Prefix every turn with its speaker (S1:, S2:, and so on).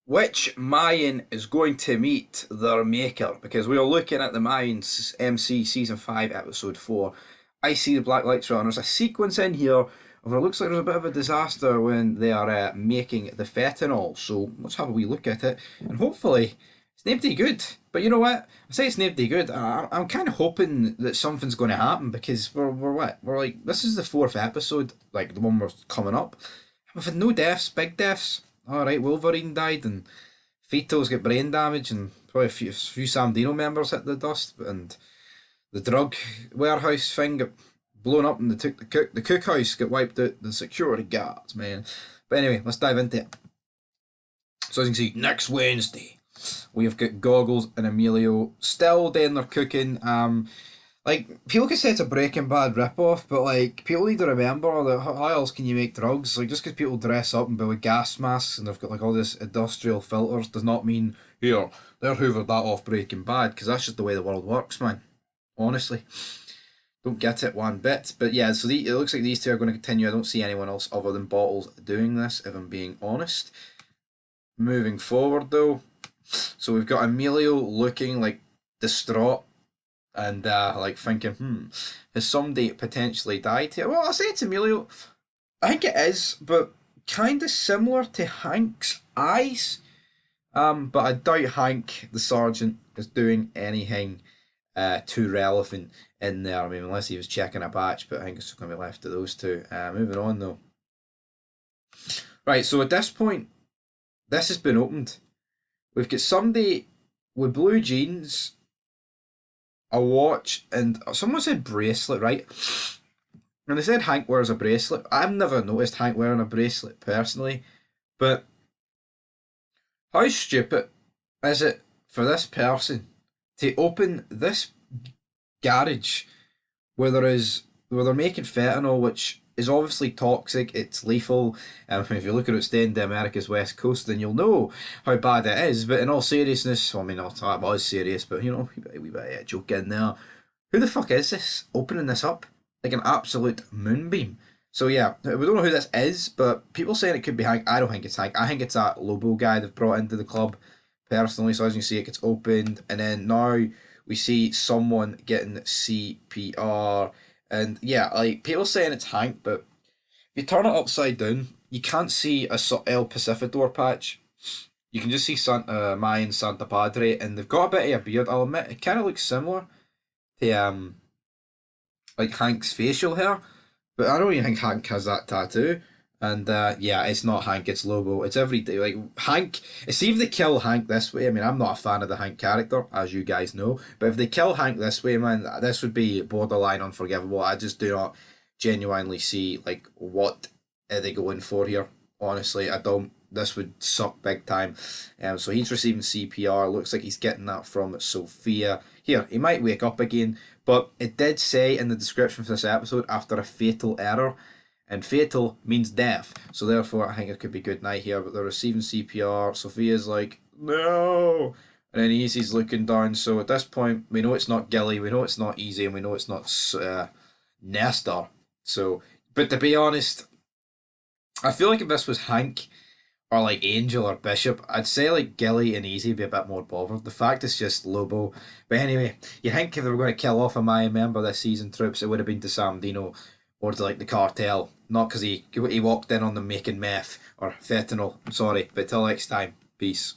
S1: Which Mayan is going to meet their maker? Because we are looking at the Mayans MC Season 5, Episode 4. I see the Black Lights Run. There's a sequence in here of it looks like there's a bit of a disaster when they are making the fentanyl. So let's have a wee look at it. And hopefully it's named good. But you know what? I say it's named good. I'm kind of hoping that something's going to happen because we're what? We're like, this is the fourth episode, like the one we're coming up. We've had no deaths, big deaths. Alright, Wolverine died and Fato's got brain damage and probably a few Sam Dino members hit the dust and the drug warehouse thing got blown up and they took the cook house got wiped out, the security guards, man. But anyway, let's dive into it. So as you can see, next Wednesday we've got Goggles and Emilio still doing their cooking. Like, people could say it's a Breaking Bad ripoff, but like, people need to remember that how else can you make drugs? Like, just because people dress up and build with gas masks and they've got like all this industrial filters does not mean, here, they're hoovered that off Breaking Bad, because that's just the way the world works, man. Honestly. Don't get it one bit. But yeah, so it looks like these two are going to continue. I don't see anyone else other than Bottles doing this, if I'm being honest. Moving forward, though. So we've got Emilio looking like distraught and like thinking, has somebody potentially died here? Well, I say it's Emilio. I think it is, but kind of similar to Hank's eyes. But I doubt Hank, the sergeant, is doing anything too relevant in there. I mean, unless he was checking a batch, but I think it's going to be left to those two. Moving on, though. Right, so at this point, this has been opened. We've got somebody with blue jeans, a watch, and someone said bracelet, right? And they said Hank wears a bracelet. I've never noticed Hank wearing a bracelet personally, but how stupid is it for this person to open this garage where they're making fentanyl, which is obviously toxic, it's lethal. If you look at it staying to America's west coast, then you'll know how bad it is. But in all seriousness, well, I mean, not it was serious, but you know, we bit of joke in there. Who the fuck is this opening this up like an absolute moonbeam? So yeah, we don't know who this is, but people saying it could be Hank. I don't think it's Hank. I think it's that Lobo guy they've brought into the club personally. So as you can see, it gets opened, and then now we see someone getting CPR. And yeah, like people saying it's Hank, but if you turn it upside down, you can't see a El Pacificador patch. You can just see Santa Mayan Santa Padre, and they've got a bit of a beard. I'll admit, it kind of looks similar to like Hank's facial hair, but I don't even think Hank has that tattoo. And yeah, it's not Hank, it's Lobo. It's every day. Like Hank, see if they kill Hank this way. I mean, I'm not a fan of the Hank character, as you guys know. But if they kill Hank this way, man, this would be borderline unforgivable. I just do not genuinely see like what are they going for here. Honestly, I don't. This would suck big time. So he's receiving CPR. Looks like he's getting that from Sophia. Here, he might wake up again, but it did say in the description for this episode after a fatal error, and fatal means death. So therefore, I think it could be good night here. But they're receiving CPR. Sophia's like, no. And then Easy's looking down. So at this point, we know it's not Gilly. We know it's not Easy. And we know it's not Nestor. So, but to be honest, I feel like if this was Hank or like Angel or Bishop, I'd say like Gilly and Easy be a bit more bothered. The fact it's just Lobo. But anyway, you think if they were going to kill off a Mayan member this season, troops, it would have been to Sam Dino or to like the cartel, not because he walked in on them making meth or fentanyl. I'm sorry, but till next time, peace.